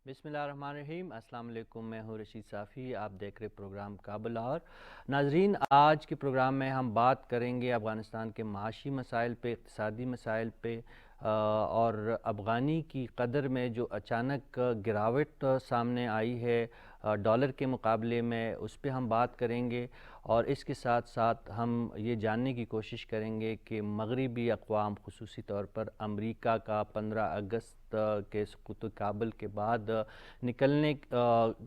بسم اللہ الرحمن الرحیم۔ السلام علیکم، میں ہوں رشید صافی، آپ دیکھ رہے پروگرام کابل اور ناظرین، آج کے پروگرام میں ہم بات کریں گے افغانستان کے معاشی مسائل پہ، اقتصادی مسائل پہ، اور افغانی کی قدر میں جو اچانک گراوٹ سامنے آئی ہے ڈالر کے مقابلے میں، اس پہ ہم بات کریں گے، اور اس کے ساتھ ساتھ ہم یہ جاننے کی کوشش کریں گے کہ مغربی اقوام، خصوصی طور پر امریکہ کا 15 اگست کے سقوط کابل کے بعد نکلنے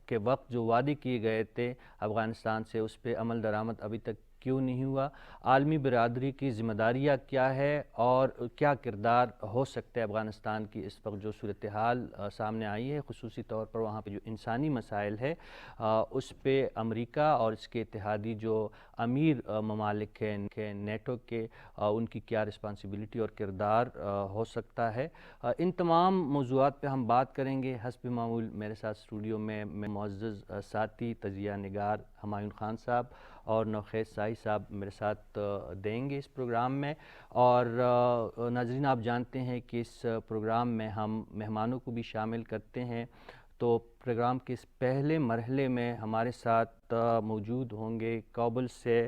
کے وقت جو وعدے کیے گئے تھے افغانستان سے، اس پہ عمل درآمد ابھی تک کیوں نہیں ہوا، عالمی برادری کی ذمہ داریاں کیا ہے، اور کیا کردار ہو سکتا ہے افغانستان کی اس وقت جو صورتحال سامنے آئی ہے، خصوصی طور پر وہاں پہ جو انسانی مسائل ہے، اس پہ امریکہ اور اس کے اتحادی جو امیر ممالک ہیں نیٹو کے، ان کی کیا رسپانسبلٹی اور کردار ہو سکتا ہے۔ ان تمام موضوعات پہ ہم بات کریں گے۔ حسب معمول میرے ساتھ اسٹوڈیو میں معزز ساتھی تجزیہ نگار ہمایون خان صاحب اور نوخیز سائی صاحب میرے ساتھ دیں گے اس پروگرام میں، اور ناظرین آپ جانتے ہیں کہ اس پروگرام میں ہم مہمانوں کو بھی شامل کرتے ہیں، تو پروگرام کے اس پہلے مرحلے میں ہمارے ساتھ موجود ہوں گے کابل سے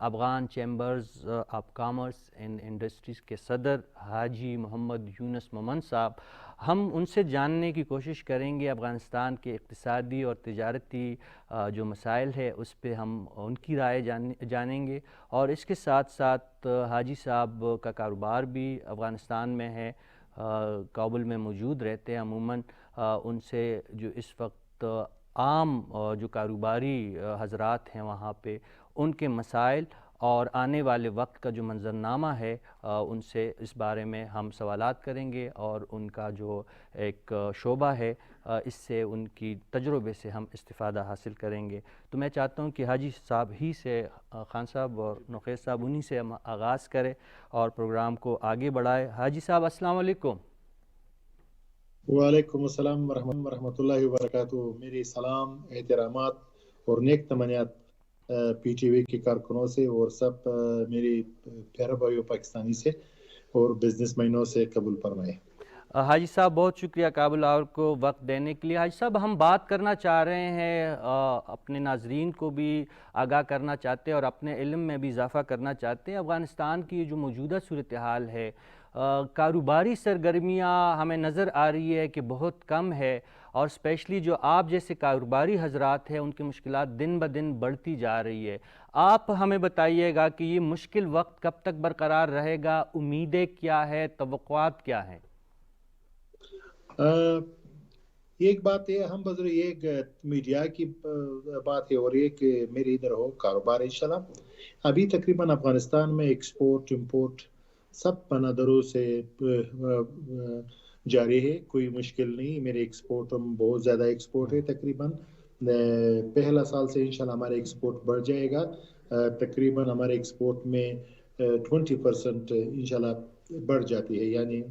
Afghan chambers of commerce and industries کے صدر حاجی محمد یونس مومن صاحب۔ ہم ان سے جاننے کی کوشش کریں گے افغانستان کے اقتصادی اور تجارتی جو مسائل ہے اس پہ ہم ان کی رائے جانیں گے، اور اس کے ساتھ ساتھ حاجی صاحب کا کاروبار بھی افغانستان میں ہے، کابل میں موجود رہتے ہیں عموماً، ان سے جو اس وقت عام جو کاروباری حضرات ہیں وہاں پہ ان کے مسائل اور آنے والے وقت کا جو منظرنامہ ہے، ان سے اس بارے میں ہم سوالات کریں گے، اور ان کا جو ایک شعبہ ہے اس سے ان کی تجربے سے ہم استفادہ حاصل کریں گے۔ تو میں چاہتا ہوں کہ حاجی صاحب ہی سے، خان صاحب اور نوخیز صاحب انہی سے ہم آغاز کریں اور پروگرام کو آگے بڑھائے۔ حاجی صاحب السلام علیکم۔ وعلیکم السلام ورحمۃ اللہ وبرکاتہ۔ میری سلام، احترامات اور نیک تمنیات پی ٹی وی کے کارکنوں سے اور سب میری پیارے بھائیوں پاکستانی سے اور بزنس مینوں سے قبول فرمائے۔ حاجی صاحب بہت شکریہ کابل آور کو وقت دینے کے لیے۔ حاجی صاحب ہم بات کرنا چاہ رہے ہیں، اپنے ناظرین کو بھی آگاہ کرنا چاہتے ہیں اور اپنے علم میں بھی اضافہ کرنا چاہتے ہیں۔ افغانستان کی جو موجودہ صورتحال ہے، کاروباری سرگرمیاں ہمیں نظر آ رہی ہے کہ بہت کم ہے، اور اسپیشلی جو آپ جیسے کاروباری حضرات ہیں ان کی مشکلات دن بدن بڑھتی جا رہی ہے۔ آپ ہمیں بتائیے گا کہ یہ مشکل وقت کب تک برقرار رہے گا، امیدیں کیا ہے، توقعات کیا ہیں؟ ایک بات ہے، ہم بظر ایک میڈیا کی بات ہے اور ایک میرے ادھر ہو کاروبار انشاءاللہ۔ ابھی تقریباً افغانستان میں ایکسپورٹ امپورٹ سب پنادروں سے جاری ہے، کوئی مشکل نہیں۔ میرے ایکسپورٹ بہت زیادہ ایکسپورٹ ہے، تقریباً پہلا سال سے انشاءاللہ ہمارا ایکسپورٹ بڑھ جائے گا۔ تقریباً ہمارے ایکسپورٹ میں 20% انشاءاللہ بڑھ جاتی ہے، یعنی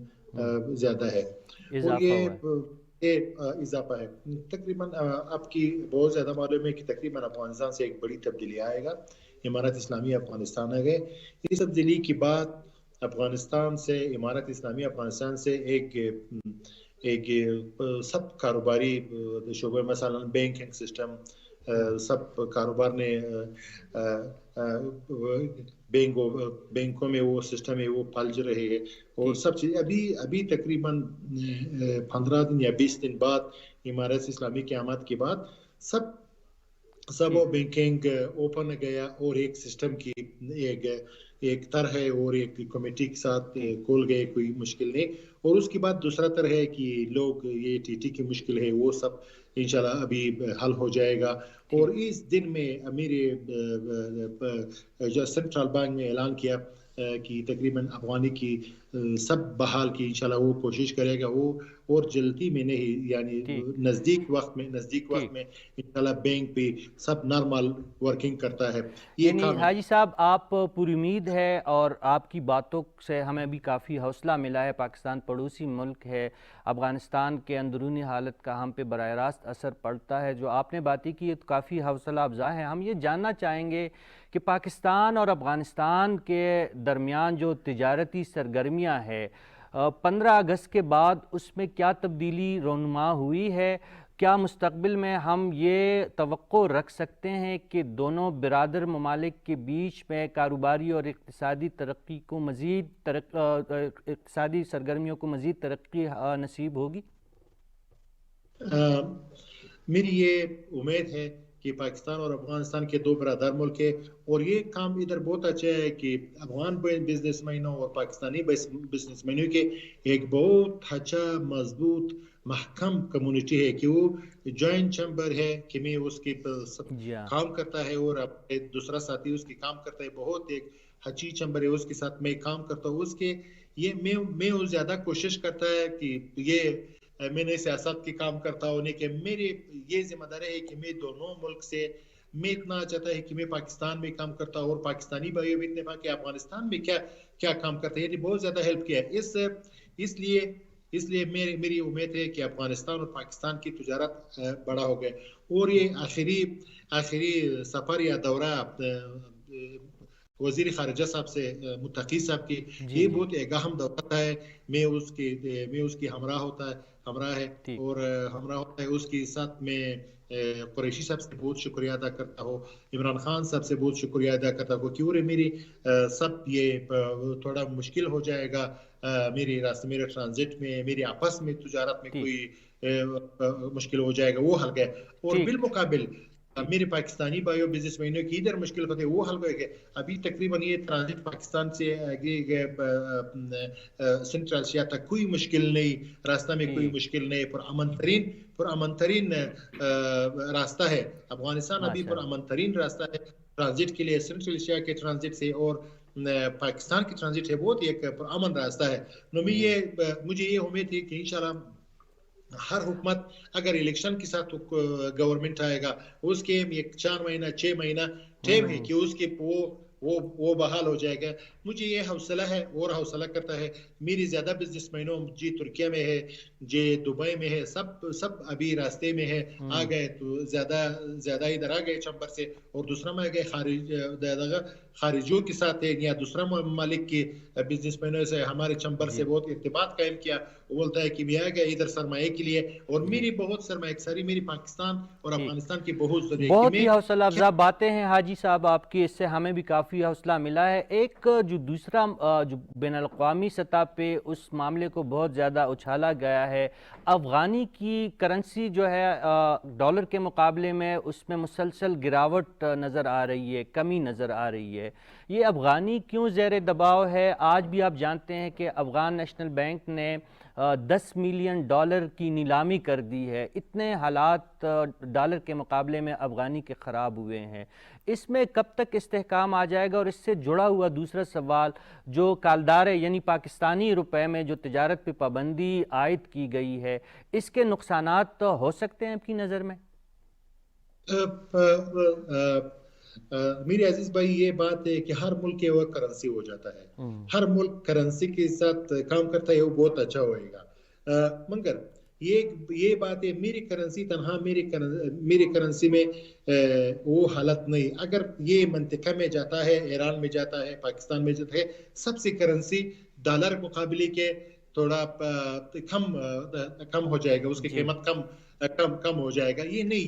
زیادہ ہے، اور اضافہ ہوا ہے۔ یہ اضافہ ہے۔ تقریباً آپ کی بہت زیادہ معلوم ہے کہ تقریباً افغانستان سے ایک بڑی تبدیلی آئے گا، امارت اسلامی افغانستان آ گئے۔ اس تبدیلی کے بعد افغانستان سے، امارت اسلامی افغانستان سے ایک سب کاروباری شعبے، مثلا بینکنگ سسٹم، سب کاروبار نے بینکوں میں وہ سسٹم ہے وہ پلج رہے ہیں، اور سب چیز ابھی تقریباً 15 دن یا 20 دن بعد امارت اسلامی کی آمد کے بعد سب وہ بینکنگ اوپن گیا، اور ایک سسٹم کی ایک طرح ہے اور ایک کمیٹی کے ساتھ کھول گئے، کوئی مشکل نہیں۔ اور اس کے بعد دوسرا طرح ہے کہ لوگ یہ ٹی ٹی کی مشکل ہے وہ سب انشاءاللہ ابھی حل ہو جائے گا۔ اور اس دن میں میرے جو سینٹرل بینک نے اعلان کیا کہ تقریباً افغانی کی سب بحال کی انشاءاللہ وہ کوشش کرے گا، وہ اور جلدی میں نہیں، یعنی نزدیک وقت میں انشاءاللہ بینک بھی سب نارمل ورکنگ کرتا ہے۔ یہ یعنی کام حاجی صاحب آپ پوری امید ہے، اور آپ کی باتوں سے ہمیں بھی کافی حوصلہ ملا ہے۔ پاکستان پڑوسی ملک ہے، افغانستان کے اندرونی حالت کا ہم پہ براہ راست اثر پڑتا ہے۔ جو آپ نے باتیں کی تو کافی حوصلہ افزا ہے۔ ہم یہ جاننا چاہیں گے کہ پاکستان اور افغانستان کے درمیان جو تجارتی سرگرمیاں ہے، 15 اگست کے بعد اس میں کیا تبدیلی رونما ہوئی ہے؟ کیا مستقبل میں ہم یہ توقع رکھ سکتے ہیں کہ دونوں برادر ممالک کے بیچ میں کاروباری اور اقتصادی ترقی کو مزید اقتصادی سرگرمیوں کو مزید ترقی نصیب ہوگی؟ میری یہ امید ہے کہ پاکستان اور افغانستان کے دو برادر ملک ہیں، اور یہ کام ادھر بہت اچھا ہے کہ افغان بزنس مینوں اور پاکستانی بزنس مینوں کے ایک بہت اچھا مضبوط محکم کمیونٹی ہے کہ وہ جوائنٹ چیمبر ہے کہ میں اس کے کام کرتا ہے اور دوسرا ساتھی اس کی کام کرتا ہے، بہت ایک اچھی چیمبر ہے، اس کے ساتھ میں کام کرتا ہوں، اس کے یہ میں زیادہ کوشش کرتا ہے کہ یہ میں نے سیاست کی کام کرتا ہوں کہ میری یہ ذمہ داری ہے کہ میں دونوں ملک سے میں اتنا چاہتا ہے کہ میں پاکستان میں کام کرتا ہوں اور پاکستانی بھائیوں بھی اتنا کہ افغانستان میں کیا کام کرتے ہیں، یہ بہت زیادہ ہیلپ کیا ہے۔ اس لیے میری امید ہے کہ افغانستان اور پاکستان کی تجارت بڑا ہو گئے، اور یہ آخری سفر یا دورہ وزیر خارجہ صاحب سے متقی صاحب کی یہ بہت ایک اہم دورہ ہے، میں اس کی ہمراہ ہے اور ہمراہ ہوتا ہے، اس کے ساتھ میں قریشی صاحب سے بہت شکریہ ادا کرتا ہوں، عمران خان صاحب سے بہت شکریہ ادا کرتا ہوں کہ میری سب یہ تھوڑا مشکل ہو جائے گا میری راستے میرے ٹرانزٹ میں میری آپس میں تجارت میں کوئی مشکل ہو جائے گا وہ حل گئے، اور بالمقابل میرے پاکستانی بھائیوں بزنس مینوں کی ادھر مشکل ہوتے ہیں وہ حل ہوئے گئے۔ ابھی تقریباً یہ ٹرانزٹ پاکستان سے سنٹرل ایشیا تک کوئی مشکل نہیں، راستہ میں کوئی مشکل نہیں، پر امن ترین راستہ ہے افغانستان، ابھی پر امن ترین راستہ ہے ٹرانزٹ کے لیے، سنٹرل ایشیا کے ٹرانزٹ سے اور پاکستان کی ٹرانزٹ ہے، بہت ایک پر امن راستہ ہے۔ مجھے یہ امید ہے کہ انشاءاللہ ہر حکومت اگر الیکشن کے ساتھ گورنمنٹ آئے گا اس کے 4 مہینہ 6 مہینہ ٹائم ہے کہ اس کے وہ بحال ہو جائے گا۔ مجھے یہ حوصلہ ہے اور حوصلہ کرتا ہے میری زیادہ بزنس مینوں جی ترکیہ میں ہے، جی دبئی میں ہے، سب ابھی راستے میں ہے، آ گئے تو زیادہ ادھر آ گئے چمبر سے، اور دوسرا میں گئے خارجیوں کے ساتھ ہے یا دوسرا ممالک کے بزنس مینوں سے ہمارے چمبر سے بہت ارتباط قائم کیا، وہ بولتا ہے کہ میں آ گیا ادھر سرمایہ کے لیے، اور میری بہت سرمایہ کساری میری پاکستان اور افغانستان کی بہت ہی حوصلہ افزا باتیں ہیں حاجی صاحب آپ کی، اس سے ہمیں بھی کافی حوصلہ ملا ہے۔ ایک جو دوسرا جو بین الاقوامی سطح پہ اس معاملے کو بہت زیادہ اچھالا گیا ہے، افغانی کی کرنسی جو ہے ڈالر کے مقابلے میں اس میں مسلسل گراوٹ نظر آ رہی ہے، کمی نظر آ رہی ہے، یہ افغانی کیوں زیر دباؤ ہے؟ آج بھی آپ جانتے ہیں کہ افغان نیشنل بینک نے 10 ملین ڈالر کی نیلامی کر دی ہے، اتنے حالات ڈالر کے مقابلے میں افغانی کے خراب ہوئے ہیں، اس میں کب تک استحکام آ جائے گا؟ اور اس سے جڑا ہوا دوسرا سوال، جو کالدار یعنی پاکستانی روپے میں جو تجارت پہ پابندی عائد کی گئی ہے، اس کے نقصانات ہو سکتے ہیں آپ کی نظر میں؟ میرے عزیز بھائی یہ بات ہے کہ ہر ملک کے وہ کرنسی ہو جاتا ہے، ہر ملک کرنسی کے ساتھ کام کرتا ہے، وہ بہت اچھا ہوئے گا، مگر یہ بات ہے میری کرنسی تنہا میری کرنسی میں وہ حالت نہیں، اگر یہ منطقہ میں جاتا ہے، ایران میں جاتا ہے، پاکستان میں جاتا ہے، سب سے کرنسی ڈالر مقابلے کے تھوڑا کم ہو جائے گا، اس کی قیمت کم ہو جائے گا، یہ نہیں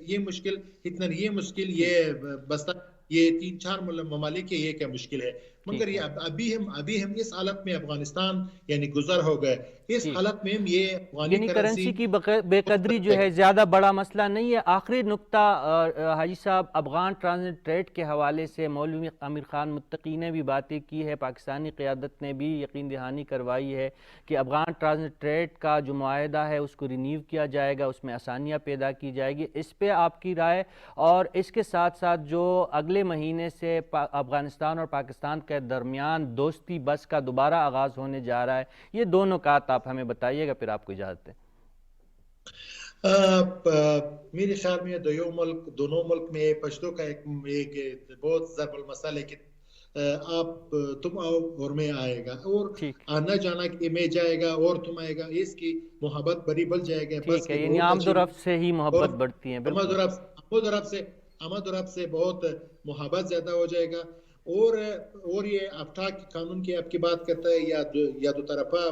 یہ مشکل اتنا نہیں، یہ مشکل یہ بس یہ 3-4 ممالک کے یہ کیا مشکل ہے، مگر یہ ابھی ہم اس حالت میں افغانستان یعنی گزر ہو گئے، اس حالت میں ہم یہ یعنی کرنسی کی بے قدری جو ہے زیادہ بڑا مسئلہ نہیں ہے۔ آخری نقطہ حاجی صاحب، افغان ٹرانزٹ ریٹ کے حوالے سے مولوی امیر خان متقی نے بھی باتیں کی ہے، پاکستانی قیادت نے بھی یقین دہانی کروائی ہے کہ افغان ٹرانزٹ ریٹ کا جو معاہدہ ہے اس کو رینیو کیا جائے گا، اس میں آسانیاں پیدا کی جائے گی، اس پہ آپ کی رائے؟ اور اس کے ساتھ ساتھ جو اگلے مہینے سے افغانستان اور پاکستان کے درمیان دوستی بس کا دوبارہ آغاز ہونے جا رہا ہے، یہ دو نکات آپ ہمیں بتائیے گا، پھر آپ کو اجازت دیں۔ میرے خیال میں دونوں ملک میں پشتو کا ایک بہت ضرب المثل ہے کہ تم آؤ اور میں آئے گا، اور آنا جانا کہ میں جائے گا اور تم آئے گا، اس کی محبت بڑی بڑھ جائے گا، ٹھیک ہے، یعنی آمد و رفت سے ہی محبت بڑھتی ہے، آمد و رفت سے بہت محبت زیادہ ہو جائے گا، اور یہ افتا قانون کی آپ کی بات کرتا ہے یا دو طرفہ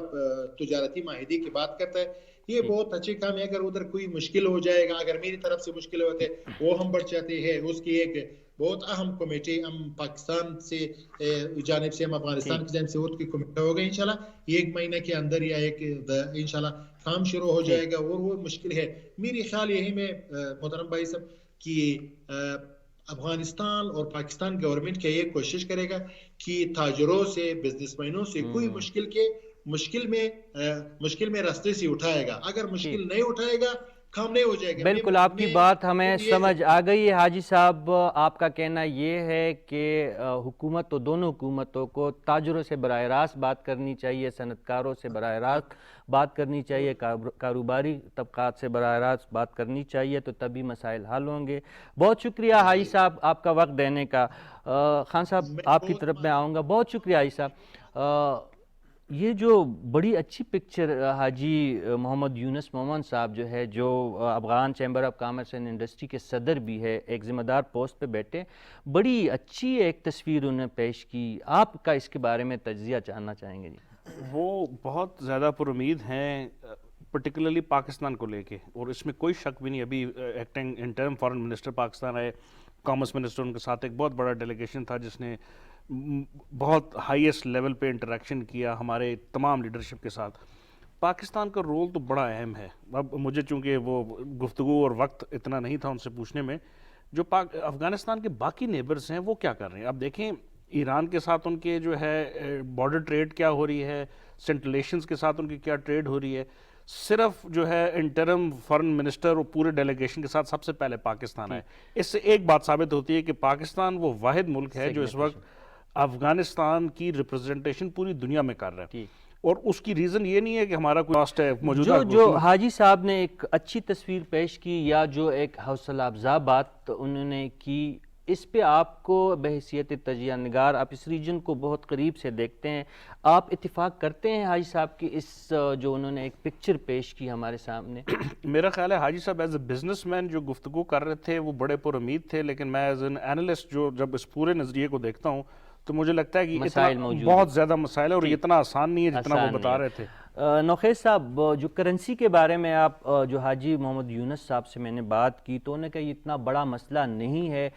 تجارتی معاہدے کی بات کرتا ہے. یہ بہت اچھے کام ہے. اگر ادھر کوئی مشکل ہو جائے گا, اگر میری طرف سے مشکل ہوتے وہ ہم بڑھ جاتے ہیں. اس کی ایک بہت اہم کمیٹی ہم پاکستان سے جانب سے, ہم افغانستان کی جانب سے اس کی کمیٹی ہوگا انشاءاللہ 1 مہینہ کے اندر یا انشاءاللہ کام شروع ہو جائے گا. اور وہ مشکل ہے میری خیال یہی میں محترم بھائی صاحب کہ افغانستان اور پاکستان گورنمنٹ کیا یہ کوشش کرے گا کہ تاجروں سے, بزنس مینوں سے کوئی مشکل میں راستے سے اٹھائے گا. اگر مشکل نہیں اٹھائے گا کام نہیں ہو جائے گا. بالکل آپ کی بات ہمیں سمجھ آ گئی ہے حاجی صاحب. آپ کا کہنا یہ ہے کہ حکومت تو دونوں حکومتوں کو تاجروں سے براہ راست بات کرنی چاہیے, صنعت کاروں سے براہ راست بات کرنی چاہیے, کاروباری طبقات سے براہ راست بات کرنی چاہیے, تو تبھی مسائل حل ہوں گے. بہت شکریہ حاجی صاحب آپ کا وقت دینے کا. خان صاحب آپ کی طرف میں آؤں گا. بہت شکریہ حاجی صاحب. یہ جو بڑی اچھی پکچر حاجی محمد یونس مومن صاحب جو ہے, جو Afghan chamber of commerce and industry کے صدر بھی ہے, ایک ذمہ دار پوسٹ پہ بیٹھے, بڑی اچھی ایک تصویر انہوں نے پیش کی. آپ کا اس کے بارے میں تجزیہ جاننا چاہیں گے؟ جی وہ بہت زیادہ پر امید ہیں پرٹیکولرلی پاکستان کو لے کے, اور اس میں کوئی شک بھی نہیں. ابھی acting interim foreign minister Pakistan آئے, کامرس منسٹر ان کے ساتھ ایک بہت بڑا ڈیلیگیشن تھا جس نے بہت ہائیسٹ لیول پہ انٹریکشن کیا ہمارے تمام لیڈرشپ کے ساتھ. پاکستان کا رول تو بڑا اہم ہے. اب مجھے چونکہ وہ گفتگو اور وقت اتنا نہیں تھا ان سے پوچھنے میں, جو افغانستان کے باقی نیبرز ہیں وہ کیا کر رہے ہیں. اب دیکھیں ایران کے ساتھ ان کے جو ہے بارڈر ٹریڈ کیا ہو رہی ہے, سینٹرل ایشینز کے ساتھ ان کی کیا ٹریڈ ہو رہی ہے. صرف جو ہے انٹرم فارن منسٹر اور پورے ڈیلیگیشن کے ساتھ سب سے پہلے پاکستان ہے. اس سے ایک بات ثابت ہوتی ہے کہ پاکستان وہ واحد ملک ہے جو اس وقت افغانستان کی ریپرزنٹیشن پوری دنیا میں کر رہا ہے. اور اس کی ریزن یہ نہیں ہے کہ ہمارا کوئی کاسٹ ہے موجودہ. جو حاجی صاحب نے ایک اچھی تصویر پیش کی, یا جو ایک حوصلہ افزا بات انہوں نے کی, اس پہ آپ کو بحیثیت تجزیہ نگار, آپ اس ریجن کو بہت قریب سے دیکھتے ہیں, آپ اتفاق کرتے ہیں حاجی صاحب کی اس جو انہوں نے ایک پکچر پیش کی ہمارے سامنے؟ میرا خیال ہے حاجی صاحب ایز اے بزنس مین جو گفتگو کر رہے تھے وہ بڑے پر امید تھے, لیکن میں ایز این اینالسٹ جو جب اس پورے نظریے کو دیکھتا ہوں تو مجھے لگتا ہے کہ بہت زیادہ مسائل ہے اور اتنا آسان نہیں ہے جتنا وہ بتا رہے تھے. نوخیز صاحب, جو کرنسی کے بارے میں آپ جو حاجی محمد یونس صاحب سے میں نے بات کی تو انہوں نے کہا یہ اتنا بڑا مسئلہ نہیں ہے,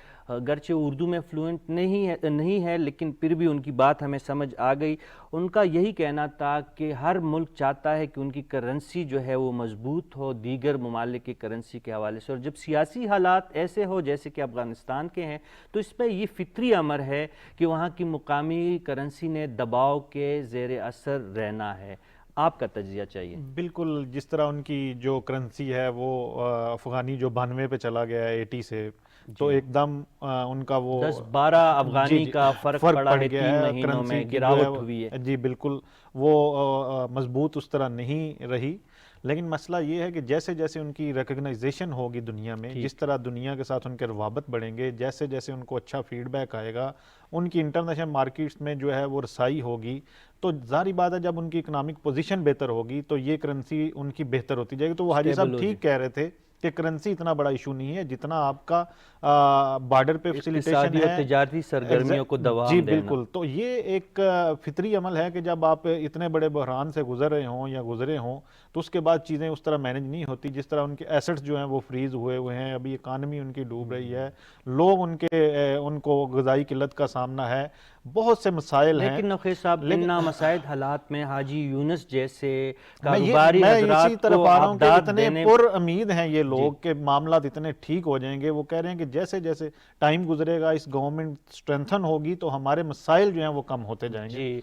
گرچہ اردو میں فلوئنٹ نہیں ہے لیکن پھر بھی ان کی بات ہمیں سمجھ آ گئی. ان کا یہی کہنا تھا کہ ہر ملک چاہتا ہے کہ ان کی کرنسی جو ہے وہ مضبوط ہو دیگر ممالک کی کرنسی کے حوالے سے, اور جب سیاسی حالات ایسے ہو جیسے کہ افغانستان کے ہیں تو اس میں یہ فطری امر ہے کہ وہاں کی مقامی کرنسی نے دباؤ کے زیر اثر رہنا ہے. آپ کا تجزیہ چاہیے. بالکل, جس طرح ان کی جو کرنسی ہے وہ افغانی جو 92 پہ چلا گیا ہے 80 سے, تو ایک دم ان کا وہ 10-12 افغانی کا فرق پڑا ہے 3 مہینوں میں, گراوٹ ہوئی ہے. جی بالکل, وہ مضبوط اس طرح نہیں رہی. لیکن مسئلہ یہ ہے کہ جیسے جیسے ان کی ریکگنائزیشن ہوگی دنیا میں, جس طرح دنیا کے ساتھ ان کے روابط بڑھیں گے, جیسے جیسے ان کو اچھا فیڈ بیک آئے گا, ان کی انٹرنیشنل مارکیٹس میں جو ہے وہ رسائی ہوگی, تو ظاہری بات ہے جب ان کی اکنامک پوزیشن بہتر ہوگی تو یہ کرنسی ان کی بہتر ہوتی جائے گی. تو وہ حاجی صاحب ٹھیک کہہ رہے تھے کہ کرنسی اتنا بڑا ایشو نہیں ہے جتنا آپ کا بارڈر پہ فیسیلیٹیشن ہے, تجارتی سرگرمیوں کو دوام دینا. جی بالکل, تو یہ ایک فطری عمل ہے کہ جب آپ اتنے بڑے بحران سے گزر رہے ہوں یا گزرے ہوں تو اس کے بعد چیزیں اس طرح مینج نہیں ہوتی. جس طرح ان کے ایسٹس جو ہیں وہ فریز ہوئے ہیں, ابھی اکانومی ان کی ڈوب رہی ہے, لوگ ان کو غذائی قلت کا سامنا ہے, بہت سے مسائل ہیں. لیکن نوخیز صاحب ان نامسائد حالات میں حاجی یونس جیسے کاروباری حضرات کو امداد دینے پر امید ہیں یہ لوگ کہ معاملات اتنے ٹھیک ہو جائیں گے. وہ کہہ رہے ہیں کہ جیسے جیسے ٹائم گزرے گا, اس گورنمنٹ اسٹرینتھن ہوگی تو ہمارے مسائل جو ہیں وہ کم ہوتے جائیں گے. جی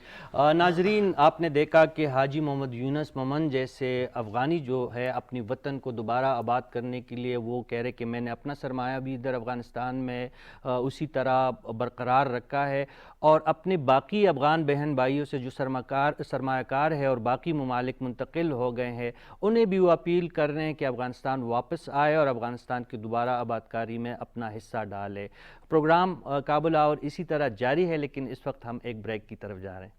ناظرین, آپ نے دیکھا کہ حاجی محمد یونس مومن جیسے افغانی جو ہے اپنی وطن کو دوبارہ آباد کرنے کے لیے وہ کہہ رہے کہ میں نے اپنا سرمایہ بھی ادھر افغانستان میں اسی طرح برقرار رکھا ہے, اور اپنے باقی افغان بہن بھائیوں سے جو سرمایہ کار ہے اور باقی ممالک منتقل ہو گئے ہیں انہیں بھی وہ اپیل کر رہے ہیں کہ افغانستان واپس آئے اور افغانستان کی دوبارہ آباد کاری میں اپنا حصہ ڈالے. پروگرام کابل آور اسی طرح جاری ہے, لیکن اس وقت ہم ایک بریک کی طرف جا رہے ہیں.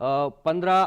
15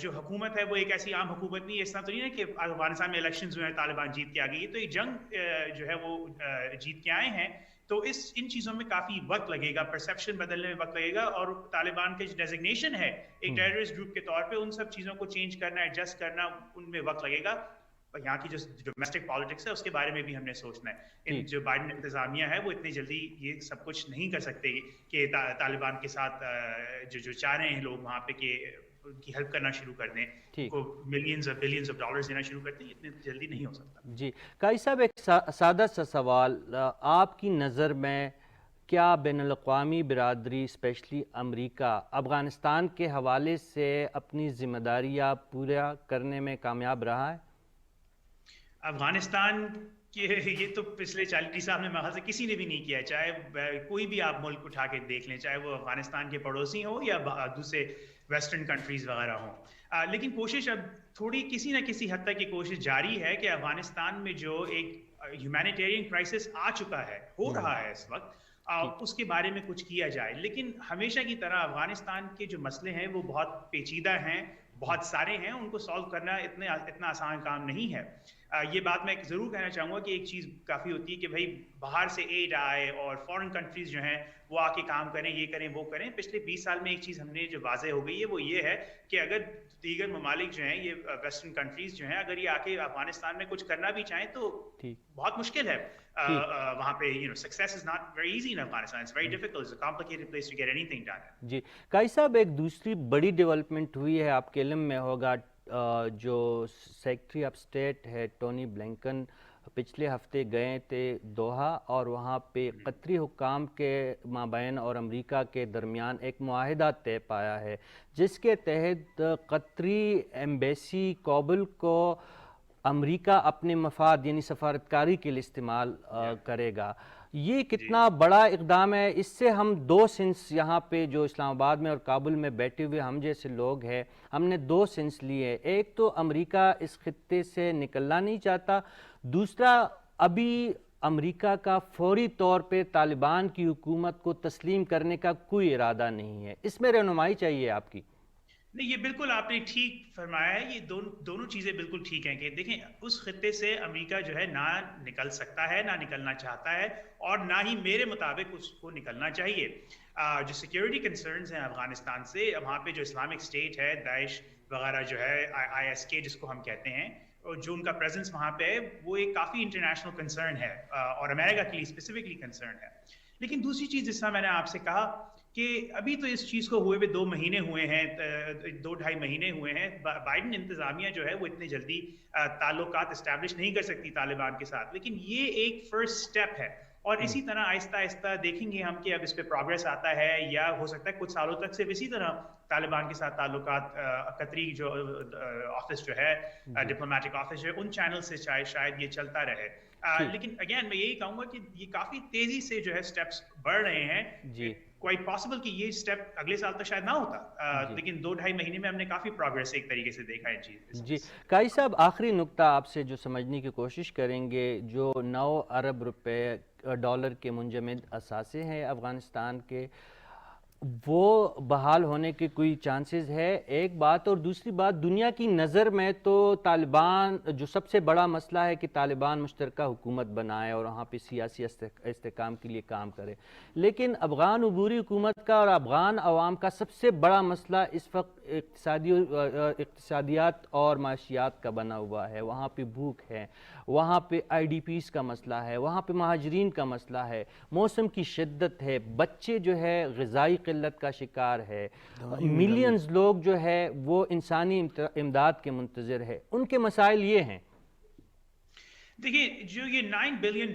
جو حکومت ہے وہ ایک ایسی عام حکومت نہیں ہے. اس طرح تو نہیں ہے کہ افغانستان میں الیکشنز جو ہیں طالبان جیت کے آ گئی. یہ تو ایک جنگ جو ہے وہ جیت کے آئے ہیں. تو ان چیزوں میں کافی وقت لگے گا, پرسیپشن بدلنے میں وقت لگے گا, اور طالبان کے جو ڈیزگنیشن ہے ایک ٹیررسٹ گروپ کے طور پہ, ان سب چیزوں کو چینج کرنا, ایڈجسٹ کرنا, ان میں وقت لگے گا. یہاں کی جو ڈومیسٹک پالیٹکس ہے اس کے بارے میں بھی ہم نے سوچنا ہے. جو بائیڈن انتظامیہ ہے وہ اتنی جلدی یہ سب کچھ نہیں کر سکتے کہ طالبان کے ساتھ جو چاہ رہے ہیں لوگ وہاں پہ کہ ان کی ہیلپ کرنا شروع کر دیں, کو ملینز اور بلینز آف ڈالرز دینا شروع کر دیں, اتنی جلدی نہیں ہو سکتا. جی قاضی صاحب, ایک سادہ سا سوال, آپ کی نظر میں کیا بین الاقوامی برادری اسپیشلی امریکہ افغانستان کے حوالے سے اپنی ذمہ داریاں پورا کرنے میں کامیاب رہا ہے؟ افغانستان کہ یہ تو پچھلے 40 سال میں محض کسی نے بھی نہیں کیا, چاہے کوئی بھی آپ ملک اٹھا کے دیکھ لیں, چاہے وہ افغانستان کے پڑوسی ہوں یا دوسرے ویسٹرن کنٹریز وغیرہ ہوں. لیکن کوشش اب تھوڑی کسی نہ کسی حد تک یہ کوشش جاری ہے کہ افغانستان میں جو ایک ہیومینیٹیرین کرائسس آ چکا ہے, ہو رہا ہے اس وقت, اس کے بارے میں کچھ کیا جائے. لیکن ہمیشہ کی طرح افغانستان کے جو مسئلے ہیں وہ بہت پیچیدہ ہیں, بہت سارے ہیں, ان کو سالو کرنا اتنا آسان کام نہیں ہے. یہ بات میں ضرور کہنا چاہوں گا کہ ایک چیز کافی ہوتی ہے کہ بھائی باہر سے ایڈ آئے اور فورن کنٹریز جو ہیں وہ آ کے کام کریں, یہ کریں وہ کریں. پچھلے 20 سال میں ایک چیز ہم نے جو واضح ہو گئی ہے وہ یہ ہے کہ اگر دیگر ممالک جو ہیں, یہ ویسٹرن کنٹریز جو ہیں, اگر یہ آ کے افغانستان میں کچھ کرنا بھی چاہیں تو بہت مشکل ہے وہاں پہ. success is not very easy in Afghanistan. It's very difficult. It's a complicated place to get anything done. جی قاضی صاحب, ایک دوسری بڑی ڈیولپمنٹ ہوئی ہے, آپ کے علم میں ہوگا, جو سیکرٹری آف اسٹیٹ ہے ٹونی بلنکن پچھلے ہفتے گئے تھے دوحہ, اور وہاں پہ قطری حکام کے مابین اور امریکہ کے درمیان ایک معاہدہ طے پایا ہے, جس کے تحت قطری ایمبیسی کابل کو امریکہ اپنے مفاد یعنی سفارتکاری کے لیے استعمال کرے گا. یہ کتنا بڑا اقدام ہے؟ اس سے ہم دو سینس یہاں پہ جو اسلام آباد میں اور کابل میں بیٹھے ہوئے ہم جیسے لوگ ہیں, ہم نے دو سینس لیے. ایک تو امریکہ اس خطے سے نکلنا نہیں چاہتا, دوسرا ابھی امریکہ کا فوری طور پہ طالبان کی حکومت کو تسلیم کرنے کا کوئی ارادہ نہیں ہے. اس میں رہنمائی چاہیے آپ کی. نہیں, یہ بالکل آپ نے ٹھیک فرمایا ہے. یہ دونوں چیزیں بالکل ٹھیک ہیں کہ دیکھیں اس خطے سے امریکہ جو ہے نہ نکل سکتا ہے, نہ نکلنا چاہتا ہے, اور نہ ہی میرے مطابق اس کو نکلنا چاہیے. جو سیکیورٹی کنسرنز ہیں افغانستان سے, وہاں پہ جو اسلامک اسٹیٹ ہے, داعش وغیرہ جو ہے, ISK جس کو ہم کہتے ہیں, جو ان کا پریزنس وہاں پہ ہے, وہ ایک کافی انٹرنیشنل کنسرن ہے اور امریکہ کے لیے اسپیسیفکلی کنسرن ہے. لیکن دوسری چیز جس طرح میں نے آپ سے کہا کہ ابھی تو اس چیز کو ہوئے 2 مہینے ہوئے ہیں, 2-2.5 مہینے ہوئے ہیں. بائیڈن انتظامیہ جو ہے وہ اتنے جلدی تعلقات اسٹیبلش نہیں کر سکتی طالبان کے ساتھ, لیکن یہ ایک فرسٹ سٹیپ ہے, اور اسی طرح آہستہ آہستہ دیکھیں گے ہم کہ اب اس پہ پروگریس آتا ہے, یا ہو سکتا ہے کچھ سالوں تک صرف اسی طرح طالبان کے ساتھ تعلقات قطری جو آفس جو ہے, ڈپلومیٹک آفس جو ہے, ان چینل سے شاید یہ چلتا رہے. لیکن اگین میں یہی کہوں گا کہ یہ کافی تیزی سے جو ہے سٹیپس بڑھ رہے ہیں. جی کوائٹ پاسبل کہ یہ سٹیپ اگلے سال تک شاید نہ ہوتا, لیکن 2-2.5 مہینے میں ہم نے کافی پروگریس ایک طریقے سے دیکھا ہے. جی قاضی صاحب, آخری نقطہ آپ سے جو سمجھنے کی کوشش کریں گے, جو 9 ارب روپے ڈالر کے منجمد اثاثے ہیں افغانستان کے, وہ بحال ہونے کے کوئی چانسز ہے؟ ایک بات. اور دوسری بات, دنیا کی نظر میں تو طالبان جو سب سے بڑا مسئلہ ہے کہ طالبان مشترکہ حکومت بنائے اور وہاں پہ سیاسی استحکام کے لیے کام کرے, لیکن افغان عبوری حکومت کا اور افغان عوام کا سب سے بڑا مسئلہ اس وقت اقتصادیات اور معاشیات کا بنا ہوا ہے. وہاں پہ بھوک ہے, وہاں پہ IDPs کا مسئلہ ہے, وہاں پہ مہاجرین کا مسئلہ ہے, موسم کی شدت ہے, بچے جو ہے غذائی قلت کا شکار ہے, ملینز لوگ جو ہے وہ انسانی امداد کے منتظر ہے. ان کے مسائل یہ ہیں. دیکھیے, جو یہ $9 بلین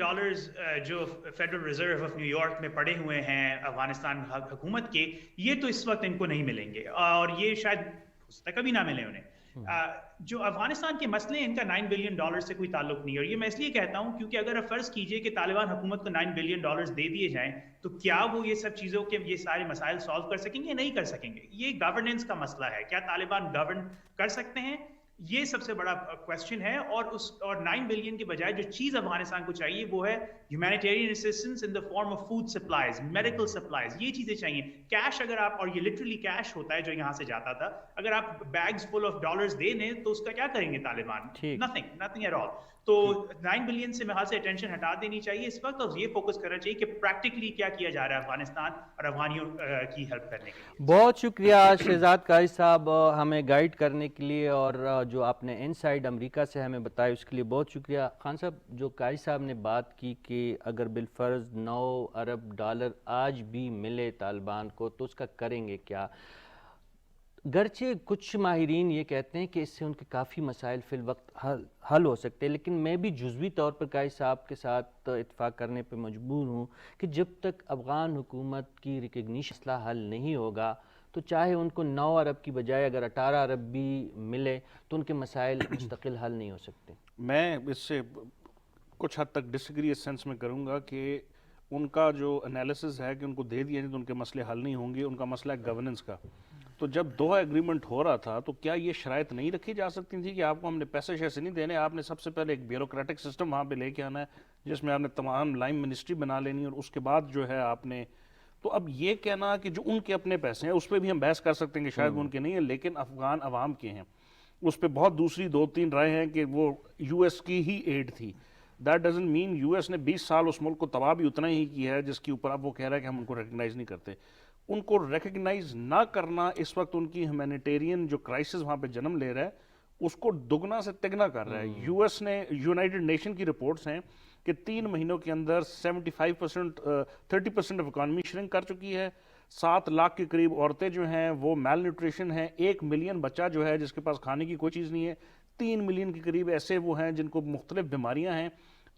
جو federal reserve of new York میں پڑے ہوئے ہیں افغانستان حکومت کے, یہ تو اس وقت ان کو نہیں ملیں گے, اور یہ شاید کبھی نہ ملے انہیں. جو افغانستان کے مسئلے ان کا $9 بلین سے کوئی تعلق نہیں ہے. اور یہ میں اس لیے کہتا ہوں کیونکہ اگر آپ فرض کیجئے کہ طالبان حکومت کو $9 بلین دے دیے جائیں, تو کیا وہ یہ سب چیزوں کے یہ سارے مسائل سالو کر سکیں گے؟ نہیں کر سکیں گے. یہ گورننس کا مسئلہ ہے. کیا طالبان گورن کر سکتے ہیں؟ یہ سب سے بڑا کوشچن ہے. اور 9 بلین کے بجائے جو چیز افغانستان کو چاہیے وہ ہے humanitarian assistance in the form of food supplies, medical supplies, یہ چیزیں چاہیے. کیش اگر آپ, اور یہ لٹرلی کیش ہوتا ہے جو یہاں سے جاتا تھا, اگر آپ بیگز فل آف ڈالرز دے دیں تو اس کا کیا کریں گے طالبان؟ Nothing at all. تو 9 بلین سے میرے خیال سے اٹینشن ہٹا دینی چاہیے اس وقت, اور یہ فوکس کرنا چاہیے کہ پریکٹیکلی کیا کیا جا رہا ہے افغانستان اور افغانیوں کی ہیلپ کرنے کے لیے. بہت شکریہ شہزاد قاری صاحب ہمیں گائیڈ کرنے کے لیے, اور جو آپ نے ان سائڈ امریکہ سے ہمیں بتایا اس کے لیے بہت شکریہ. خان صاحب, جو قاری صاحب نے بات کی کہ اگر بالفرض 9 ارب ڈالر آج بھی ملے طالبان کو تو اس کا کریں گے کیا؟ گرچہ کچھ ماہرین یہ کہتے ہیں کہ اس سے ان کے کافی مسائل فی الوقت حل ہو سکتے ہیں, لیکن میں بھی جزوی طور پر قاری صاحب کے ساتھ اتفاق کرنے پہ مجبور ہوں کہ جب تک افغان حکومت کی ریکگنیشن مسئلہ حل نہیں ہوگا تو چاہے ان کو 9 ارب کی بجائے اگر 18 ارب بھی ملے تو ان کے مسائل مستقل حل نہیں ہو سکتے. میں اس سے کچھ حد تک ڈس ایگری اس سینس میں کروں گا کہ ان کا جو انالیسز ہے کہ ان کو دے دیا جائے تو ان کے مسئلے حل نہیں ہوں گے. ان کا مسئلہ ہے گورننس کا. تو جب دوحہ ایگریمنٹ ہو رہا تھا تو کیا یہ شرائط نہیں رکھی جا سکتی تھی کہ آپ کو ہم نے پیسے شیسے نہیں دینے, آپ نے سب سے پہلے ایک بیوروکریٹک سسٹم وہاں پہ لے کے آنا ہے جس میں آپ نے تمام لائن منسٹری بنا لینی, اور اس کے بعد جو ہے آپ نے, تو اب یہ کہنا کہ جو ان کے اپنے پیسے ہیں اس پہ بھی ہم بحث کر سکتے ہیں کہ شاید وہ ان کے نہیں ہیں, لیکن افغان عوام کے ہیں. اس پہ بہت دوسری 2-3 رائے ہیں کہ وہ یو ایس کی ہی ایڈ تھی. That doesn't mean U S نے 20 سال اس ملک کو تباہ بھی اتنا ہی کیا ہے جس کے اوپر اب وہ کہہ رہا ہے کہ ہم ان کو ریکگنائز نہیں کرتے. ان کو ریکگنائز نہ کرنا اس وقت ان کی ہیومینیٹیرین جو کرائسس وہاں پہ جنم لے رہا ہے اس کو دگنا سے تگنا کر رہا ہے. یو ایس نے, یونائٹڈ نیشن کی رپورٹس ہیں کہ 3 مہینوں کے اندر 75% 30% آف اکانومی شرنک کر چکی ہے. 7 لاکھ کے قریب عورتیں جو ہیں وہ میل نیوٹریشن ہیں. 1 ملین بچہ جو ہے جس کے پاس کھانے کی کوئی چیز نہیں ہے. 3 ملین کے قریب ایسے وہ ہیں جن کو مختلف بیماریاں ہیں.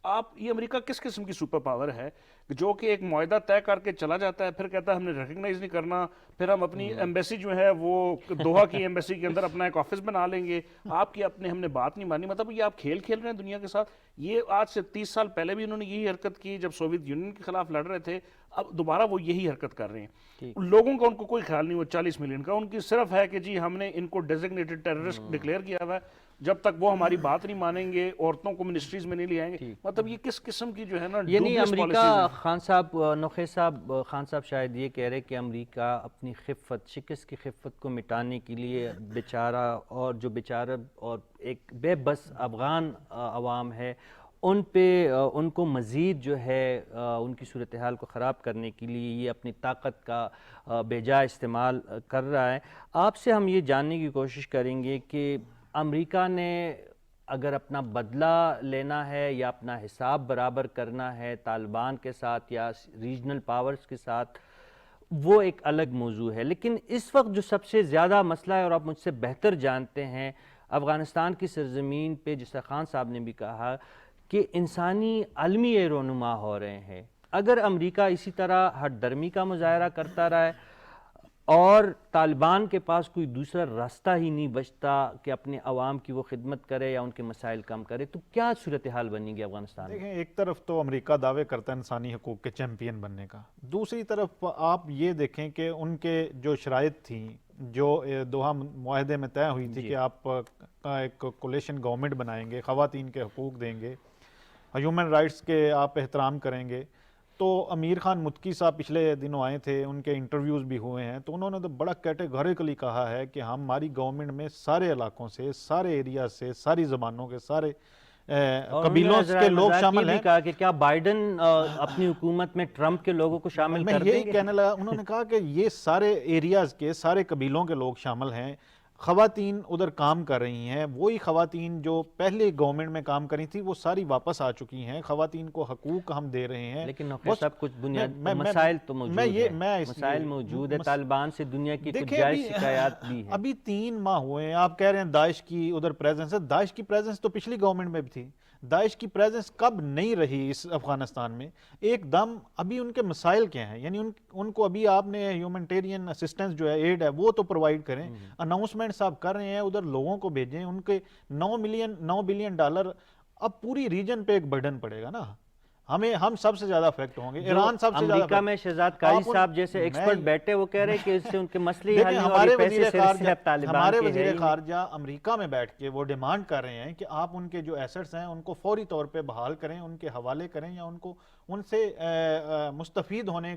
آپ, یہ امریکہ کس قسم کی سپر پاور ہے جو کہ ایک معاہدہ طے کر کے چلا جاتا ہے, پھر کہتا ہے ہم نے ریکگنائز نہیں کرنا, پھر ہم اپنی ایمبیسی جو ہے وہ دوحہ کی ایمبیسی کے اندر اپنا ایک آفس بنا لیں گے. آپ کی اپنے ہم نے بات نہیں مانی. مطلب یہ آپ کھیل کھیل رہے ہیں دنیا کے ساتھ. یہ آج سے 30 سال پہلے بھی انہوں نے یہی حرکت کی جب سوویت یونین کے خلاف لڑ رہے تھے, اب دوبارہ وہ یہی حرکت کر رہے ہیں. لوگوں کا ان کو کوئی خیال نہیں, وہ 40 ملین کا, ان کی صرف ہے کہ جی ہم نے ان کو ڈیزگنیٹڈ ٹیررسٹ ڈکلیئر کیا ہوا ہے, جب تک وہ ہماری بات نہیں مانیں گے, عورتوں کو منسٹریز میں نہیں لے آئیں گے. مطلب یہ کس قسم کی جو ہے نا, یعنی امریکہ, خان صاحب, نوخے صاحب, خان صاحب شاید یہ کہہ رہے کہ امریکہ اپنی خفت, شکست کی خفت کو مٹانے کے لیے بیچارہ, اور جو بیچارہ اور ایک بے بس افغان عوام ہے ان پہ, ان کو مزید جو ہے ان کی صورتحال کو خراب کرنے کے لیے یہ اپنی طاقت کا بے جا استعمال کر رہا ہے. آپ سے ہم یہ جاننے کی کوشش کریں گے کہ امریکہ نے اگر اپنا بدلہ لینا ہے یا اپنا حساب برابر کرنا ہے طالبان کے ساتھ یا ریجنل پاورز کے ساتھ, وہ ایک الگ موضوع ہے. لیکن اس وقت جو سب سے زیادہ مسئلہ ہے, اور آپ مجھ سے بہتر جانتے ہیں, افغانستان کی سرزمین پہ جس طرح خان صاحب نے بھی کہا کہ انسانی عالمی رونما ہو رہے ہیں. اگر امریکہ اسی طرح ہٹ درمی کا مظاہرہ کرتا رہا ہے اور طالبان کے پاس کوئی دوسرا راستہ ہی نہیں بچتا کہ اپنے عوام کی وہ خدمت کرے یا ان کے مسائل کم کرے, تو کیا صورتحال بنے گی افغانستان میں؟ دیکھیں, ایک طرف تو امریکہ دعوے کرتا ہے انسانی حقوق کے چیمپئن بننے کا, دوسری طرف آپ یہ دیکھیں کہ ان کے جو شرائط تھیں جو دوحہ معاہدے میں طے ہوئی تھی کہ آپ ایک کولیشن گورنمنٹ بنائیں گے, خواتین کے حقوق دیں گے, ہیومن رائٹس کے آپ احترام کریں گے. تو امیر خان متقی صاحب پچھلے دنوں آئے تھے, ان کے انٹرویوز بھی ہوئے ہیں, تو انہوں نے تو بڑا کیٹیگوریکلی کہا ہے کہ ہماری گورنمنٹ میں سارے علاقوں سے, سارے ایریا سے, ساری زبانوں کے, سارے قبیلوں کے لوگ شامل ہیں. کہا کہ کیا بائیڈن اپنی حکومت میں ٹرمپ کے لوگوں کو شامل کر دیں گے؟ میں یہی کہنے لگا, انہوں نے کہا کہ یہ سارے ایریاز کے, سارے قبیلوں کے لوگ شامل ہیں. خواتین ادھر کام کر رہی ہیں, وہی خواتین جو پہلے گورنمنٹ میں کام کری تھی وہ ساری واپس آ چکی ہیں. خواتین کو حقوق ہم دے رہے ہیں. لیکن سب کچھ بنیاد مسائل تو موجود ہیں, مسائل موجود ہے. طالبان سے دنیا کی کچھ جائز شکایات بھی ہیں. ابھی 3 ماہ ہوئے ہیں, آپ کہہ رہے ہیں داعش کی ادھر پریزنس ہے. داعش کی پریزنس تو پچھلی گورنمنٹ میں بھی تھی. داعش کی پریزنس کب نہیں رہی اس افغانستان میں ایک دم؟ ابھی ان کے مسائل کیا ہیں؟ یعنی ان کو ابھی آپ نے ہیومنٹیرین اسسٹنس جو ہے, ایڈ ہے, وہ تو پرووائڈ کریں. اناؤنسمنٹس آپ کر رہے ہیں, ادھر لوگوں کو بھیجیں. ان کے $9 بلین اب پوری ریجن پہ ایک برڈن پڑے گا نا. ہم سب سے زیادہ افیکٹ ہوں گے، ایران سب سے زیادہ امریکہ میں شہزاد قاری صاحب جیسے ایکسپرٹ بیٹھے وہ کہہ رہے ہیں کہ اس سے ان کے مسئلے حل نہیں ہو رہے، پیسے صرف طالبان ہمارے کے وزیر ہیں۔ خارجہ امریکہ میں بیٹھ کے وہ ڈیمانڈ کر رہے ہیں کہ آپ ان کے جو ایسٹس ہیں ان کو فوری طور پہ بحال کریں، ان کے حوالے کریں یا ان سے مستفید ہونے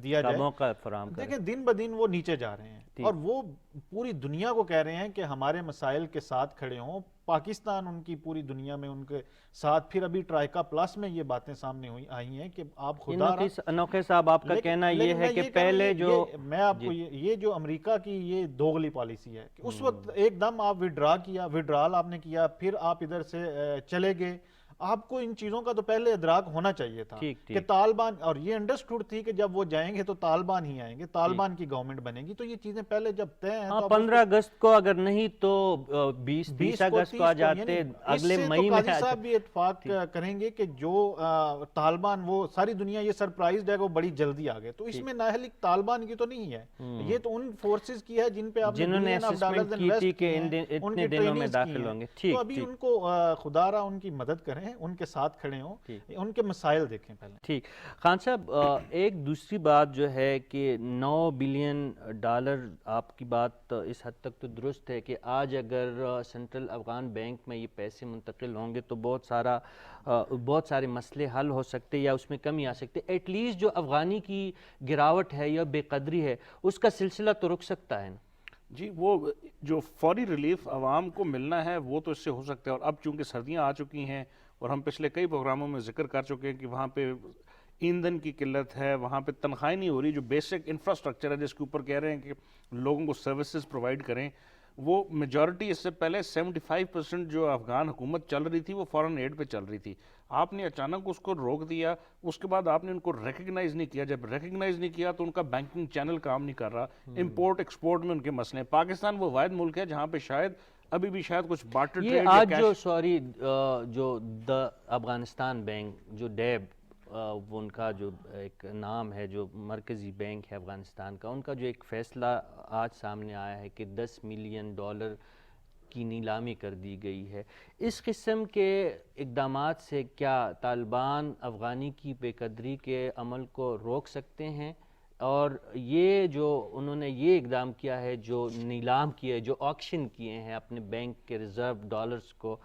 دیا جائے، موقع فراہم کریں۔ دیکھیں دن بدن وہ نیچے جا رہے ہیں اور وہ پوری دنیا کو کہہ رہے ہیں کہ ہمارے مسائل کے ساتھ کھڑے ہوں۔ پاکستان ان کی پوری دنیا میں ان کے ساتھ، پھر ابھی ٹرائیکا پلس میں یہ باتیں سامنے آئی ہیں کہ آپ خدا انوکھے صاحب آپ کا کہنا یہ ہے کہ پہلے جو میں آپ کو یہ جو امریکہ کی یہ دوغلی پالیسی ہے کہ اس وقت ایک دم آپ وڈرال آپ نے کیا، پھر آپ ادھر سے چلے گئے، آپ کو ان چیزوں کا تو پہلے ادراک ہونا چاہیے تھا کہ طالبان، اور یہ انڈرسٹوڈ تھی کہ جب وہ جائیں گے تو طالبان ہی آئیں گے، طالبان کی گورنمنٹ بنے گی، تو یہ چیزیں پہلے جب طے ہیں۔ 15 اگست کو اگر نہیں تو 20 اگست کو آ جاتے، اگلے مئی میں۔ قاضی صاحب بھی اتفاق کریں گے کہ جو طالبان، وہ ساری دنیا یہ سرپرائزڈ ہے کہ وہ بڑی جلدی آ گئے، تو اس میں نااہلی طالبان کی تو نہیں ہے، یہ تو ان فورسز کی ہے جن پہ آپ جنہوں نے اسسمنٹ کی تھی کہ اتنے دنوں میں داخل ہوں گے۔ تو ابھی ان کو خدا را ان کی مدد کریں، ان کے ساتھ کھڑے ہوں، ان کے مسائل دیکھیں پہلے۔ ٹھیک خان صاحب، ایک دوسری بات جو ہے کہ $9 بلین آپ کی بات اس حد تک تو درست ہے کہ آج اگر سینٹرل افغان بینک میں یہ پیسے منتقل ہوں گے تو بہت سارے مسئلے حل ہو سکتے یا اس میں کمی آ سکتے، ایٹ لیسٹ جو افغانی کی گراوٹ ہے یا بے قدری ہے اس کا سلسلہ تو رک سکتا ہے نا؟ جی، وہ جو فوری ریلیف عوام کو ملنا ہے وہ تو اس سے ہو سکتا ہے، اور اب چونکہ سردیاں آ چکی ہیں اور ہم پچھلے کئی پروگراموں میں ذکر کر چکے ہیں کہ وہاں پہ ایندھن کی قلت ہے، وہاں پہ تنخواہیں نہیں ہو رہی، جو بیسک انفراسٹرکچر ہے جس کے اوپر کہہ رہے ہیں کہ لوگوں کو سروسز پرووائڈ کریں، وہ میجورٹی اس سے پہلے 75% جو افغان حکومت چل رہی تھی وہ فارن ایڈ پہ چل رہی تھی، آپ نے اچانک اس کو روک دیا، اس کے بعد آپ نے ان کو ریکگنائز نہیں کیا، جب ریکگنائز نہیں کیا تو ان کا بینکنگ چینل کام نہیں کر رہا، امپورٹ ایکسپورٹ میں ان کے مسئلے ہیں۔ پاکستان وہ واحد ملک ہے جہاں پہ شاید ابھی بھی شاید کچھ بارٹر ٹریڈ یہ آج جو افغانستان بینک جو ڈیب، وہ ان کا جو ایک نام ہے جو مرکزی بینک ہے افغانستان کا، ان کا جو ایک فیصلہ آج سامنے آیا ہے کہ $10 ملین کی نیلامی کر دی گئی ہے، اس قسم کے اقدامات سے کیا طالبان افغانی کی بے قدری کے عمل کو روک سکتے ہیں؟ اور یہ جو انہوں نے یہ اقدام کیا ہے، جو نیلام کیے، جو آکشن کیے ہیں اپنے بینک کے ریزرو ڈالرز کو،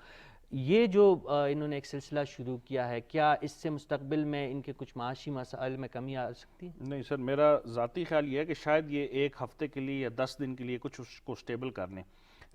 یہ جو انہوں نے ایک سلسلہ شروع کیا ہے، کیا اس سے مستقبل میں ان کے کچھ معاشی مسائل میں کمی آ سکتی ہے؟ نہیں سر، میرا ذاتی خیال یہ ہے کہ شاید یہ 1 ہفتے کے لیے یا 10 دن کے لیے کچھ اس کو سٹیبل کر لیں،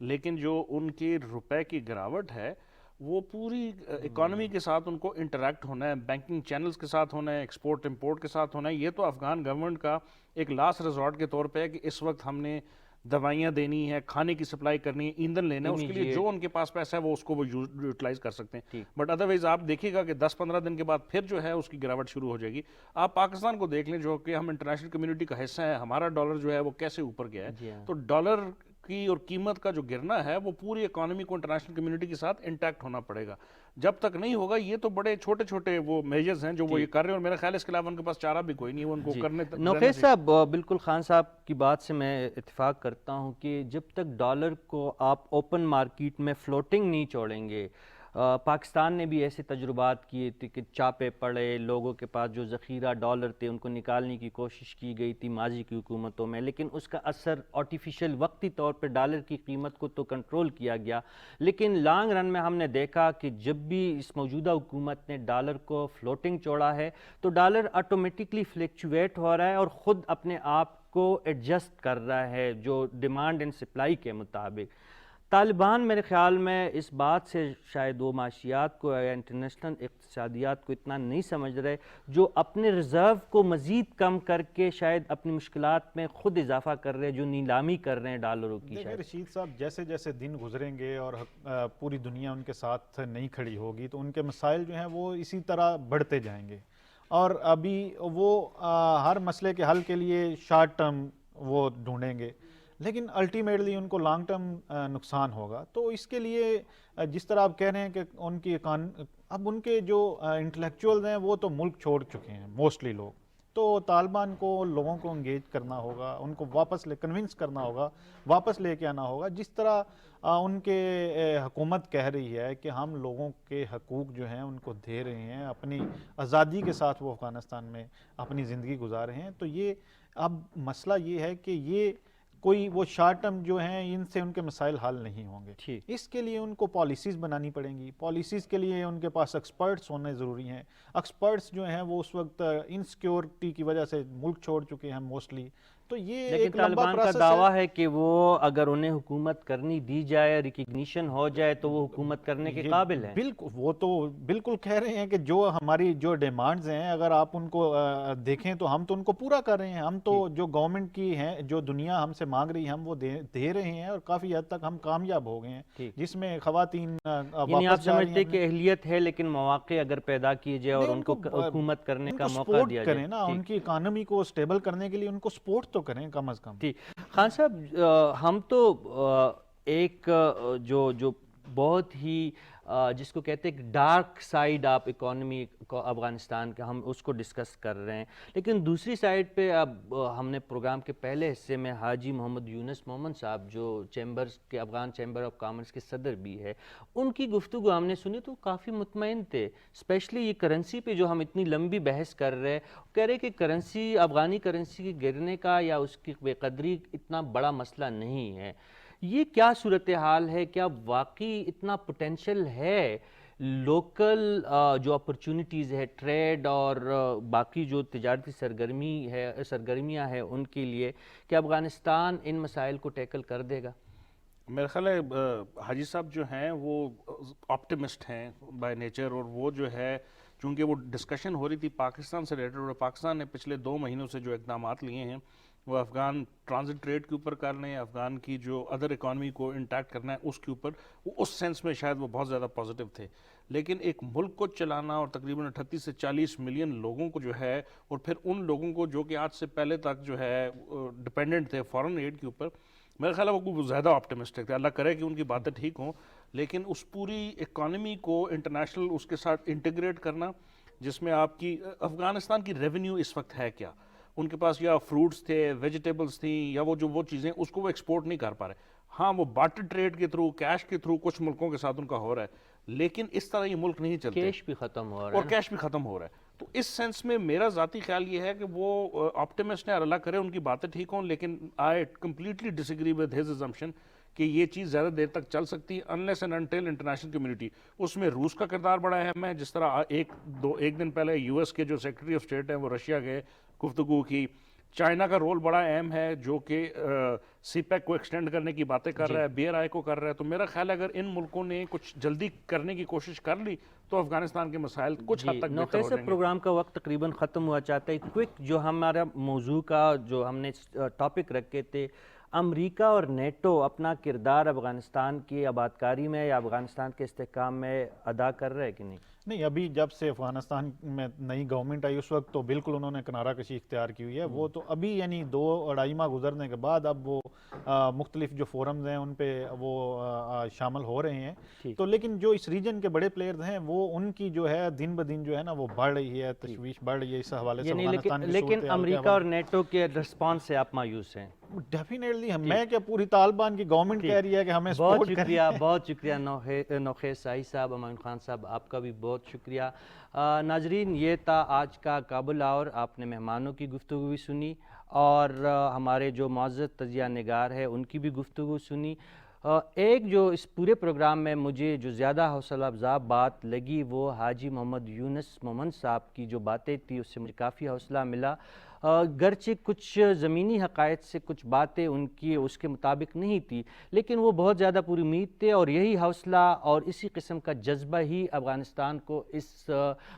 لیکن جو ان کی روپے کی گراوٹ ہے وہ پوری اکانومی کے ساتھ ان کو انٹریکٹ ہونا ہے، بینکنگ چینلز کے ساتھ ہونا ہے، ایکسپورٹ امپورٹ کے ساتھ ہونا ہے، یہ تو افغان گورنمنٹ کا ایک لاسٹ ریزورٹ کے طور پہ ہے کہ اس وقت ہم نے دوائیاں دینی ہے، کھانے کی سپلائی کرنی ہے، ایندھن لینا ہے، اس کے لیے جو ان کے پاس پیسہ ہے وہ اس کو وہ یوٹیلائز کر سکتے ہیں، بٹ ادروائز آپ دیکھیے گا کہ 10-15 دن کے بعد پھر جو ہے اس کی گراوٹ شروع ہو جائے گی۔ آپ پاکستان کو دیکھ لیں جو کہ ہم انٹرنیشنل کمیونٹی کا حصہ ہے، ہمارا ڈالر جو ہے وہ کیسے اوپر گیا ہے، تو ڈالر کی اور قیمت کا جو گرنا ہے وہ پوری اکانومی کو انٹرنیشنل کمیونٹی کے ساتھ انٹیکٹ ہونا پڑے گا، جب تک نہیں ہوگا یہ تو بڑے چھوٹے چھوٹے وہ میجرز ہیں جو وہ یہ کر رہے ہیں، اور میرا خیال ہے اس کے علاوہ ان کے پاس چارہ بھی کوئی نہیں ہے، وہ ان کو کرنے تک۔ نوخیز صاحب، بالکل خان صاحب کی بات سے میں اتفاق کرتا ہوں کہ جب تک ڈالر کو آپ اوپن مارکیٹ میں فلوٹنگ نہیں چھوڑیں گے، پاکستان نے بھی ایسے تجربات کیے تھے کہ چاپے پڑے، لوگوں کے پاس جو ذخیرہ ڈالر تھے ان کو نکالنے کی کوشش کی گئی تھی ماضی کی حکومتوں میں، لیکن اس کا اثر آرٹیفیشل وقتی طور پہ ڈالر کی قیمت کو تو کنٹرول کیا گیا، لیکن لانگ رن میں ہم نے دیکھا کہ جب بھی اس موجودہ حکومت نے ڈالر کو فلوٹنگ چھوڑا ہے تو ڈالر آٹومیٹکلی فلیکچویٹ ہو رہا ہے اور خود اپنے آپ کو ایڈجسٹ کر رہا ہے جو ڈیمانڈ اینڈ سپلائی کے مطابق۔ طالبان میرے خیال میں اس بات سے شاید وہ معاشیات کو یا انٹرنیشنل اقتصادیات کو اتنا نہیں سمجھ رہے، جو اپنے ریزرو کو مزید کم کر کے شاید اپنی مشکلات میں خود اضافہ کر رہے ہیں، جو نیلامی کر رہے ہیں ڈالروں کی۔ دیکھیں رشید صاحب، جیسے جیسے دن گزریں گے اور پوری دنیا ان کے ساتھ نہیں کھڑی ہوگی تو ان کے مسائل جو ہیں وہ اسی طرح بڑھتے جائیں گے، اور ابھی وہ ہر مسئلے کے حل کے لیے شارٹ ٹرم وہ ڈھونڈیں گے، لیکن الٹیمیٹلی ان کو لانگ ٹرم نقصان ہوگا۔ تو اس کے لیے جس طرح آپ کہہ رہے ہیں کہ اب ان کے جو انٹلیکچوئلز ہیں وہ تو ملک چھوڑ چکے ہیں موسٹلی لوگ، تو طالبان کو لوگوں کو انگیج کرنا ہوگا، ان کو واپس کنونس کرنا ہوگا، واپس لے کے آنا ہوگا. جس طرح ان کے حکومت کہہ رہی ہے کہ ہم لوگوں کے حقوق جو ہیں ان کو دے رہے ہیں، اپنی آزادی کے ساتھ وہ افغانستان میں اپنی زندگی گزار رہے ہیں، تو یہ اب مسئلہ یہ ہے کہ یہ کوئی وہ شارٹ ٹرم جو ہیں ان سے ان کے مسائل حل نہیں ہوں گے. اس کے لیے ان کو پالیسیز بنانی پڑیں گی. پالیسیز کے لیے ان کے پاس ایکسپرٹس ہونے ضروری ہیں. ایکسپرٹس جو ہیں وہ اس وقت انسیکیورٹی کی وجہ سے ملک چھوڑ چکے ہیں موسٹلی. تو یہ لیکن ایک لمبا طالبان کا پروسیس دعویٰ ہے کہ وہ اگر انہیں حکومت کرنی دی جائے، ریکگنیشن ہو جائے تو وہ حکومت کرنے کے قابل ہیں. بالکل، وہ تو بالکل کہہ رہے ہیں کہ جو ہماری جو ڈیمانڈز ہیں اگر آپ ان کو دیکھیں تو ہم تو ان کو پورا کر رہے ہیں. ہم تو جو گورنمنٹ کی ہیں، جو دنیا ہم سے مانگ رہی ہے ہم وہ دے رہے ہیں، اور کافی حد تک ہم کامیاب ہو گئے ہیں، جس میں خواتین یعنی آپ سمجھتے کہ اہلیت ہے لیکن مواقع اگر پیدا کیے جائے اور ان کو حکومت کرنے کا موقع دیا جائے کریں نا، ان کی اکانومی کو سٹیبل کرنے کے لیے ان کو سپورٹ تو کریں کم از کم. خان صاحب، ہم تو ایک جو بہت ہی جس کو کہتے ہیں ڈارک سائیڈ آپ اکانومی افغانستان کا، ہم اس کو ڈسکس کر رہے ہیں، لیکن دوسری سائیڈ پہ اب ہم نے پروگرام کے پہلے حصے میں حاجی محمد یونس مومن صاحب جو چیمبرز کے افغان چیمبر آف کامرس کے صدر بھی ہے، ان کی گفتگو ہم نے سنی تو کافی مطمئن تھے، اسپیشلی یہ کرنسی پہ جو ہم اتنی لمبی بحث کر رہے، کہہ رہے کہ کرنسی، افغانی کرنسی کے گرنے کا یا اس کی بے قدری اتنا بڑا مسئلہ نہیں ہے. یہ کیا صورتحال ہے؟ کیا واقعی اتنا پوٹینشل ہے لوکل جو اپرچونٹیز ہے ٹریڈ اور باقی جو تجارتی سرگرمیاں ہیں ان کے لیے کہ افغانستان ان مسائل کو ٹیکل کر دے گا؟ میرا خیال ہے حاجی صاحب جو ہیں وہ آپٹیمسٹ ہیں بائی نیچر، اور وہ جو ہے چونکہ وہ ڈسکشن ہو رہی تھی پاکستان سے ریلیٹڈ، اور پاکستان نے پچھلے 2 مہینوں سے جو اقدامات لیے ہیں وہ افغان ٹرانزٹ ٹریڈ کے اوپر کر لیں، افغان کی جو ادر اکانومی کو انٹیکٹ کرنا ہے اس کے اوپر، وہ اس سینس میں شاید وہ بہت زیادہ پازیٹیو تھے. لیکن ایک ملک کو چلانا اور تقریباً 38 سے 40 ملین لوگوں کو جو ہے، اور پھر ان لوگوں کو جو کہ آج سے پہلے تک جو ہے ڈپینڈنٹ تھے فارن ایڈ کے اوپر، میرا خیال ہے وہ زیادہ آپٹیمسٹک تھے. اللہ کرے کہ ان کی باتیں ٹھیک ہوں، لیکن اس پوری اکانومی کو انٹرنیشنل اس کے ساتھ انٹیگریٹ کرنا، جس میں آپ کی افغانستان کی ریونیو اس وقت ہے کیا، ان کے پاس یا فروٹس تھے، ویجیٹیبلز تھیں، یا وہ چیزیں اس کو وہ ایکسپورٹ نہیں کر پا رہے. ہاں وہ بارٹر ٹریڈ کے تھرو، کیش کے تھرو کچھ ملکوں کے ساتھ ان کا ہو رہا ہے، لیکن اس طرح یہ ملک نہیں چلتے، کیش بھی ختم ہو رہا ہے اور کیش بھی ختم ہو رہا ہے. تو اس سینس میں میرا ذاتی خیال یہ ہے کہ وہ آپٹیمسٹ ہیں، اور اللہ کرے ان کی باتیں ٹھیک ہوں، لیکن I completely disagree with his assumption کہ یہ چیز زیادہ دیر تک چل سکتی ہے unless and until international community. اس میں روس کا کردار بڑا اہم ہے، جس طرح ایک دن پہلے یو ایس کے جو سیکرٹری آف اسٹیٹ ہیں وہ رشیا گئے، گفتگو کی. چائنا کا رول بڑا اہم ہے جو کہ سی پیک کو ایکسٹینڈ کرنے کی باتیں کر رہا ہے، بی آر آئی کو کر رہا ہے. تو میرا خیال ہے اگر ان ملکوں نے کچھ جلدی کرنے کی کوشش کر لی تو افغانستان کے مسائل کچھ حد تک بہتر ہو جائیں گے. پروگرام کا وقت تقریباً ختم ہوا چاہتا ہے. کوئک جو ہمارا موضوع کا جو ہم نے ٹاپک رکھے تھے، امریکہ اور نیٹو اپنا کردار افغانستان کی آبادکاری میں یا افغانستان کے استحکام میں ادا کر رہے کہ نہیں؟ نہیں، ابھی جب سے افغانستان میں نئی گورنمنٹ آئی اس وقت تو بالکل انہوں نے کنارہ کشی اختیار کی ہوئی ہے. وہ تو ابھی یعنی 2-2.5 ماہ گزرنے کے بعد اب وہ مختلف جو فورمز ہیں ان پہ وہ شامل ہو رہے ہیں. تو لیکن جو اس ریجن کے بڑے پلیئرز ہیں وہ ان کی جو ہے دن بدن جو ہے نا وہ بڑھ رہی ہے، تشویش بڑھ رہی ہے اس حوالے سے افغانستان کی. لیکن امریکہ اور نیٹو کے رسپانس سے آپ مایوس ہیں؟ ڈیفینیٹلی میں کیا پوری طالبان کی گورنمنٹ کہہ رہی ہے کہ ہمیں بہت شکریہ. بہت شکریہ نوخیز سائی صاحب، امان خان صاحب، آپ کا بھی بہت شکریہ. ناظرین، یہ تھا آج کا کابل آور. آپ نے مہمانوں کی گفتگو بھی سنی اور ہمارے جو معزز تجزیہ نگار ہے ان کی بھی گفتگو سنی. ایک جو اس پورے پروگرام میں مجھے جو زیادہ حوصلہ افزا بات لگی وہ حاجی محمد یونس مومن صاحب کی جو باتیں تھی، اس سے مجھے کافی حوصلہ ملا. گرچہ کچھ زمینی حقائق سے کچھ باتیں ان کی اس کے مطابق نہیں تھی، لیکن وہ بہت زیادہ پوری امید تھے، اور یہی حوصلہ اور اسی قسم کا جذبہ ہی افغانستان کو اس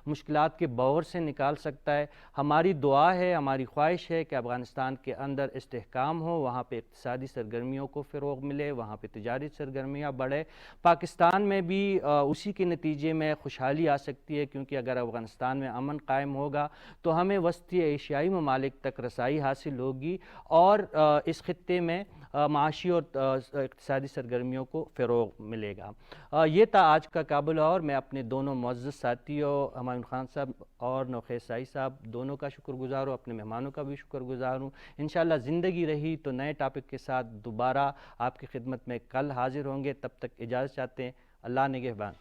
مشکلات کے بور سے نکال سکتا ہے. ہماری دعا ہے، ہماری خواہش ہے کہ افغانستان کے اندر استحکام ہو، وہاں پہ اقتصادی سرگرمیوں کو فروغ ملے، وہاں پہ تجارتی سرگرمیاں بڑھے. پاکستان میں بھی اسی کے نتیجے میں خوشحالی آ سکتی ہے، کیونکہ اگر افغانستان میں امن قائم ہوگا تو ہمیں وسطی ایشیائی ممالک ممالک تک رسائی حاصل ہوگی اور اس خطے میں معاشی اور اقتصادی سرگرمیوں کو فروغ ملے گا۔ یہ تھا آج کا کابل اور میں اپنے دونوں معزز ساتھیوں ہمایون خان صاحب اور نوخیز سائی صاحب دونوں کا شکر گزار ہوں، اپنے مہمانوں کا بھی شکر گزار ہوں۔ انشاءاللہ زندگی رہی تو نئے ٹاپک کے ساتھ دوبارہ آپ کی خدمت میں کل حاضر ہوں گے، تب تک اجازت چاہتے ہیں۔ اللہ نگہبان۔